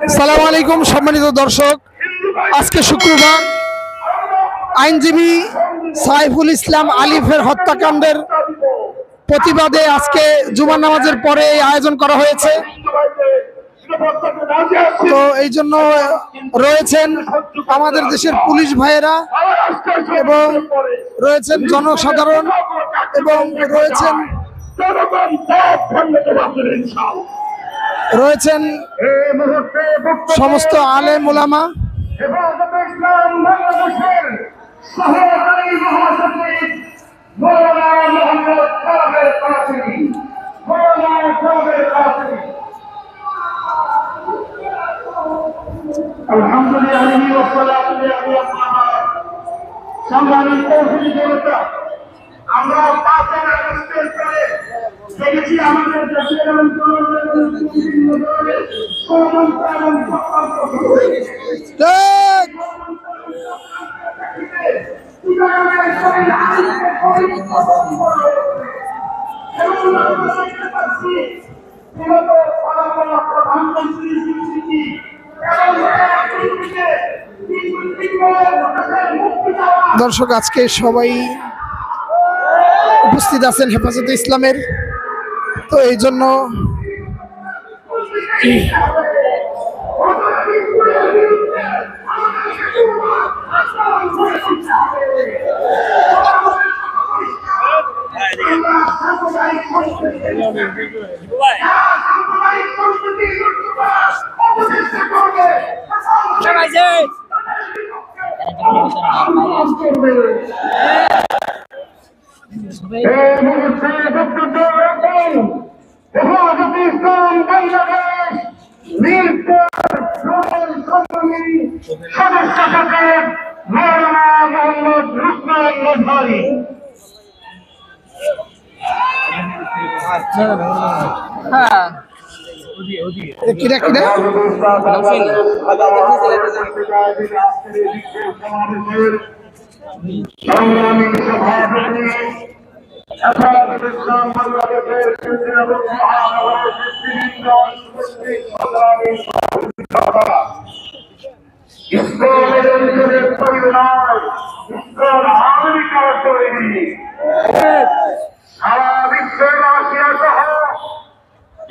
আসসালামু আলাইকুম সম্মানিত দর্শক, আজকে শুক্রবার আইনজীবী সাইফুল ইসলাম আলিফের হত্যাকাণ্ডের প্রতিবাদে আজকে জুমার নামাজের পরে এই আয়োজন করা হয়েছে। তো এই জন্য রয়েছেন আমাদের দেশের পুলিশ ভাইয়েরা এবং রয়েছেন জনসাধারণ এবং রয়েছেন সমস্ত আলেম ওলামা। আমরা 5 আগস্টের পরে দেখেছি আমাদের দেশের দর্শক, আজকে সবাই উপস্থিত আছেন হেফাজতে ইসলামের, তো এই জন্য সারা বিশ্বের রাশিয়া সহ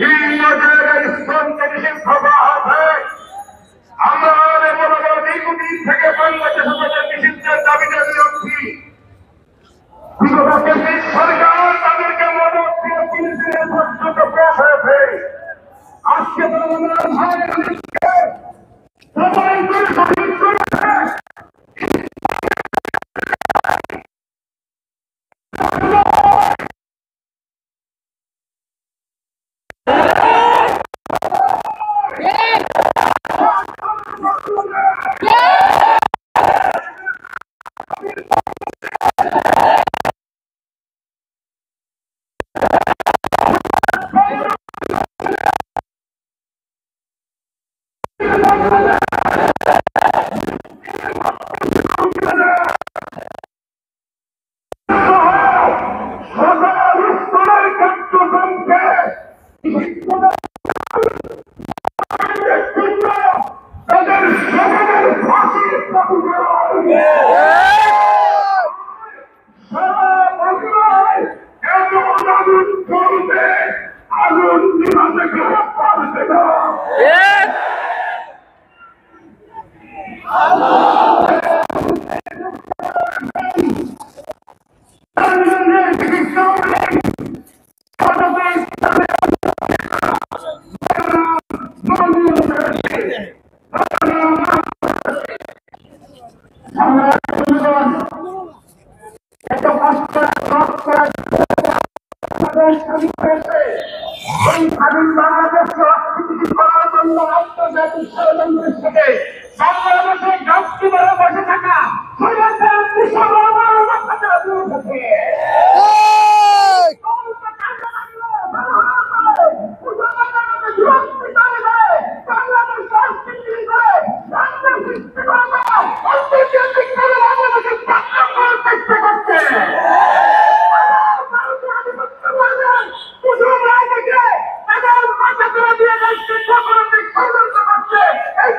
বিভিন্ন জায়গায় ইসলামকে নিষিদ্ধ করা হয়েছে। আমরা দীর্ঘদিন থেকে বাংলাদেশের নিষিদ্ধের দাবি জানিয়ে যাচ্ছি। সরকার তাদেরকে মদত দিয়ে পুলিশের পর্যন্ত প্রয়াস হয়েছে। আজকে সবাই শহীদ করেছে। স্বাধীন বাংলাদেশকে অর্থনীতি করার জন্য আন্তর্জাতিক ষড়যন্ত্রের সাথে বাংলাদেশের গাছটি বেড়ে বসে থাকা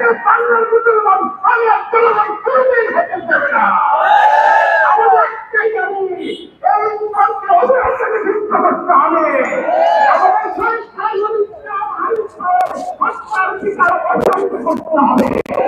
এদেশের বাংলার মুসলমান বাংলার জনগণ কোনোদিন হতে দেবে না। আমাদের একটাই দাবি, এই মুখকে অবিলম্বে যুদ্ধ করতে হবে। আমাদের শেখ সাইফুল ইসলাম আলিফের হত্যার বিচার অব্যাহত করতে হবে।